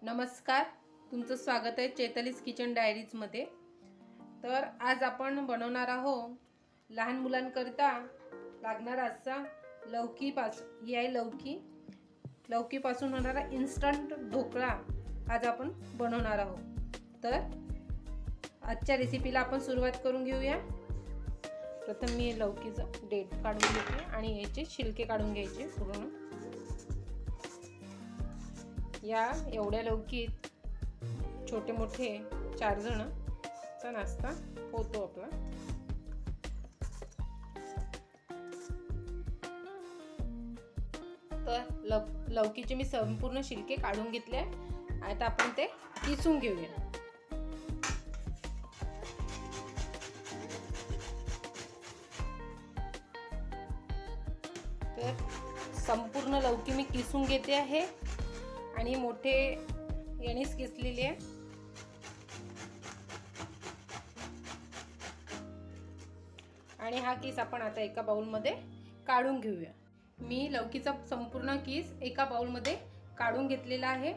नमस्कार, तुमचं स्वागत आहे चैतालीस किचन डायरीज मध्ये। तर आज आपण बनवणार आहोत लहान मुलांकरिता लागणारा असा लौकीपासून ही आहे लौकीपासून होणारा इन्स्टंट ढोकळा आज आपण बनवणार आहोत। तर आजच्या रेसिपीला आपण सुरुवात करून घेऊया। प्रथम मी लौकीचं देठ काढून घेते आणि याचे छिलके काढून घ्यायचे पूर्ण। या एवढ्या लौकीत छोटे मोठे 4 जणांचा नाश्ता होतो आपला। तर लौकीचे मी संपूर्ण छिलके काढून घेतले। आता आपण ते किसून घेऊया। तर संपूर्ण लौकी मी किसून घेते आहे आणि मोठे यानेच किसलेले आहे। आणि हा किस आपण आता एका बाउल मध्ये काढून घेऊया। मी लौकीचा संपूर्ण किस एका बाउल मध्ये काढून घेतलेला आहे।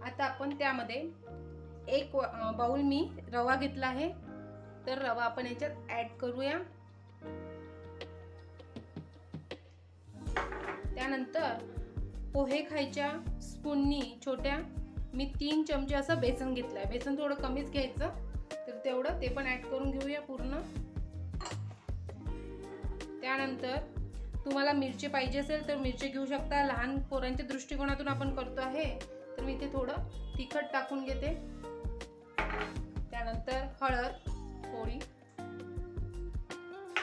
आता आपण त्यामध्ये एक बाउल मी रवा घेतला आहे। तर रवा आपण याच्यात ऍड करूया। त्यानंतर पोहे खायच्या स्पूननी छोट्या मी 3 चमचे असं बेसन घेतलंय। बेसन थोडं कमीच घ्यायचं, तर तेवढं ते पण ऍड करून घेऊया पूर्ण। त्यानंतर तुम्हाला मिरची पाहिजे असेल तर मिरची घेऊ शकता। लहान पोरांच्या दृष्टिकोनातून आपण करतो आहे, तर मी इथे थोडं तिखट टाकून घेते। त्यानंतर हळद थोडी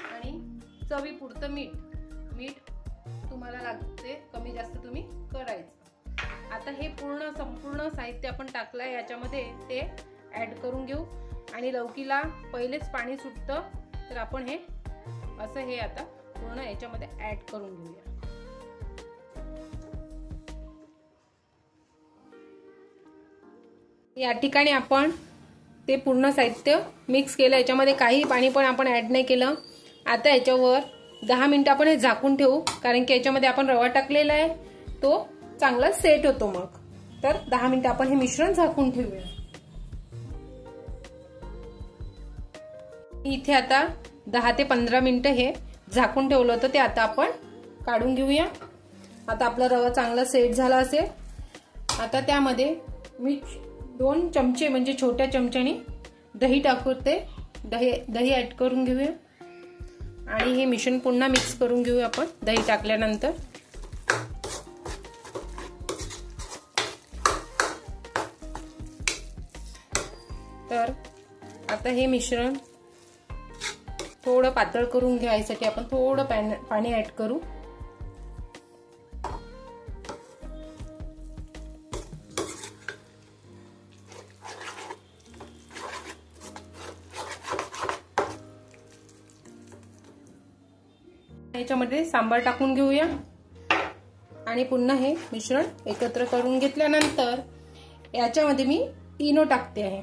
आणि चवीपुरतं मीठ तुम्हाला लागते, कमी जास्त तुम्ही करायचं। आता हे संपूर्ण साहित्य आपण टाकलंय याच्यामध्ये, ते ऍड करून घेऊ। आणि लौकीला पहिलेच पाणी सुटतं, तर आपण हे आता पूर्ण याच्यामध्ये ऍड करून घेऊया। या ठिकाणी आपण ते पूर्ण साहित्य मिक्स केलं। याच्यामध्ये काही पाणी पण आपण ऍड नाही केलं। आता याच्यावर 10 मिनिटं आपण हे झाकून ठेवू, कारण की याच्यामध्ये आपण रवा टाकलेला आहे, तो चांगला सेट होतो मग। तर 10 मिनिटं आपण हे मिश्रण झाकून ठेवूया। इथे आता 10 ते 15 मिनिटं हे झाकून ठेवलं होतं, ते आता आपण काढून घेऊया। आता आपला रवा चांगला सेट झाला असेल। आता त्यामध्ये मी 2 चमचे म्हणजे छोट्या चमच्याने दही टाकते। दही ऍड करून घेऊया आणि हे मिश्रण पुन्हा मिक्स करून घेऊया आपण दही टाकल्यानंतर। तर आता हे मिश्रण थोडं पातळ करून घ्यायसाठी आपण थोडं पाणी ऍड करू। याच्यामध्ये सांबार टाकून घेऊया आणि पुन्हा हे मिश्रण एकत्र करून घेतल्यानंतर याच्यामध्ये मी इनो टाकते आहे।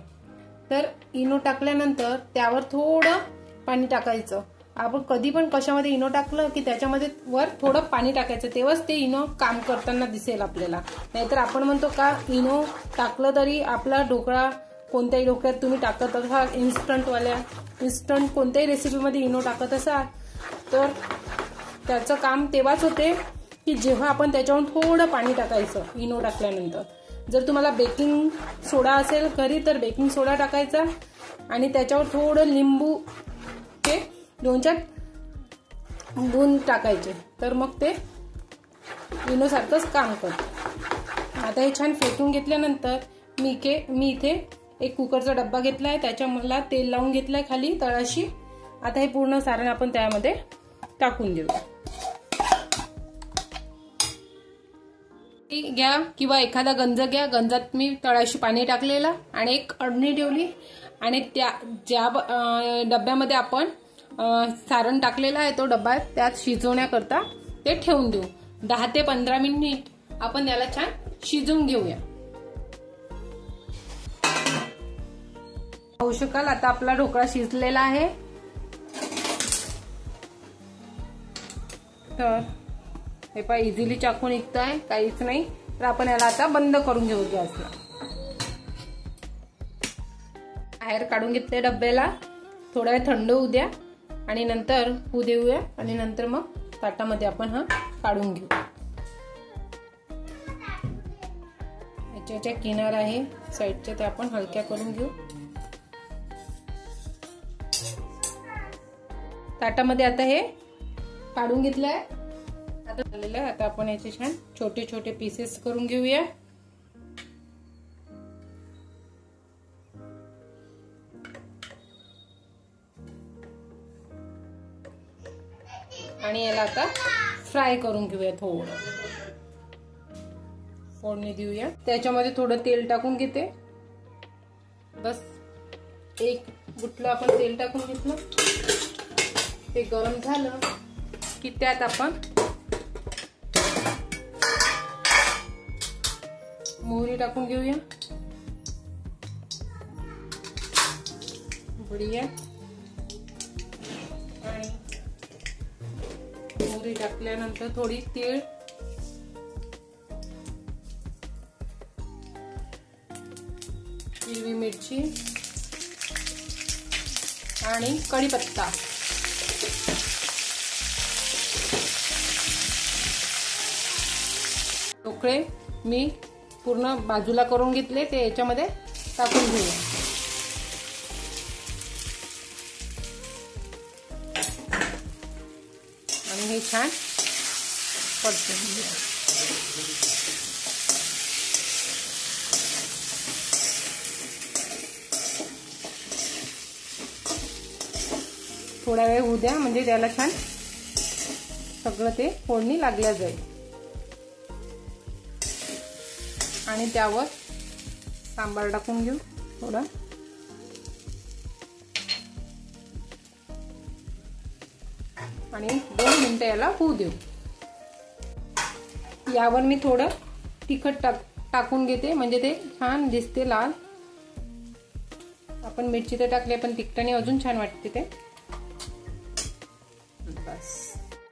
तर इनो टाकल्यानंतर त्यावर थोडं पाणी टाकायचं। आपण कधी पण कशामध्ये इनो टाकलं की त्याच्यामध्ये वर थोडं पाणी टाकायचं, तेव्हाच ते इनो काम करताना दिसेल आपल्याला। नाहीतर आपण म्हणतो का इनो टाकलं तरी आपला ढोकळा कोणत्याही ढोकळ्यात तुम्ही टाकत असाल, इन्स्टंट कोणत्याही रेसिपीमध्ये इनो टाकत असाल, तर त्याचं काम तेव्हाच होते की जेव्हा आपण त्याच्यावर थोडं पाणी टाकायचं इनो टाकल्यानंतर। जर तुम्हाला बेकिंग सोडा असेल घरी तर बेकिंग सोडा टाकायचा आणि त्याच्यावर थोडं लिंबू ते 2-4 बूंद टाकायचे, तर मग ते इनो सारखंच काम करतं। आता हे छान फेटून घेतल्यानंतर मी इथे एक कुकरचा डब्बा घेतलाय, त्याच्या मला तेल लावून घेतलंय खाली तळाशी। आता हे पूर्ण सारण आपण त्यामध्ये टाकून देऊ घ्या, किंवा एखादा गंज घ्या। गंजात मी तळाशी पाणी टाकलेलं आणि एक अडणी ठेवली आणि ज्या डब्यामध्ये आपण सारण टाकलेलं आहे तो डब्बा त्यात शिजवण्याकरता ते ठेवून देऊ। 10 ते 15 मिनिट आपण याला छान शिजवून घेऊया। पाहू शकाल आता आपला ढोकळा शिजलेला आहे। तर हे पहा इझिली चाकू निघतंय, काहीच नाही। तर आपण याला आता बंद करून घेऊ गॅसला। बाहेर काढून घेतले डब्याला, थोडा वेळ थंड होऊ द्या आणि नंतर होऊ देऊया आणि नंतर मग ताटामध्ये आपण हा काढून घेऊ. याच्या ज्या किनार आहे साईडच्या त्या आपण हलक्या करून घेऊ. ताटामध्ये आता हे काढून घेतलंय. आता झालेलं आहे. आता आपण याचे छान छोटे छोटे पीसेस करून घेऊया. आणि याला आता फ्राय करून घेऊया. थोडं फोडणी देऊया. त्याच्यामध्ये थोडं तेल टाकून घेते. बस एक गुटलं आपण तेल टाकून घेतलं. ते गरम झालं की त्यात आपण मोहरी टाकून घेऊया. बढिया. आणि मोहरी टाकल्यानंतर थोडी तीळ, हिरवी मिरची आणि कढीपत्ता. ढोकळे मी पूर्ण बाजूला करून घेतले, ते याच्यामध्ये टाकून घेऊया. आणि हे छान परतून घेऊया. थोडा वेळ होऊ द्या, म्हणजे त्याला छान सगळं ते फोडणी लागल्या जाईल. आणि त्यावर सांबार टाकून घेऊ थोडा. आणि 2 मिनिटं याला होऊ देऊ. यावर मी थोडं तिखट टाकून घेते, म्हणजे ते छान दिसते लाल. आपण मिरची तर टाकली, पण तिखटाने अजून छान वाटते ते. बस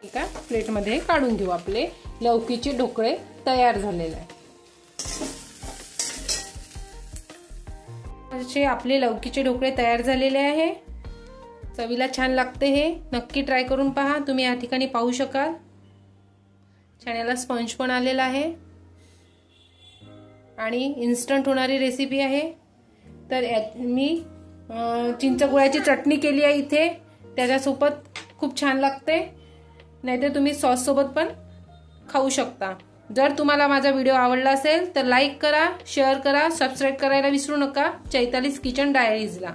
एका प्लेटमध्ये काढून घेऊ. आपले लौकीचे ढोकळे तयार झालेले आहे. असे आपले लौकीचे ढोकळे तयार झालेले आहे. चवीला छान लागते. हे नक्की ट्राय करून पहा. तुम्ही या ठिकाणी पाहू शकाल छान याला स्पंज पण आलेला आहे आणि इन्स्टंट होणारी रेसिपी आहे. तर मी चिंचगुळाची चटणी केली आहे इथे, त्याच्यासोबत खूप छान लागते. नाहीतर तुम्ही सॉस सोबत पण खाऊ शकता. जर तुम्हाला माझा व्हिडिओ आवडला असेल तर लाईक करा, शेअर करा, सबस्क्राईब करायला विसरू नका चैतालीस किचन डायरीजला.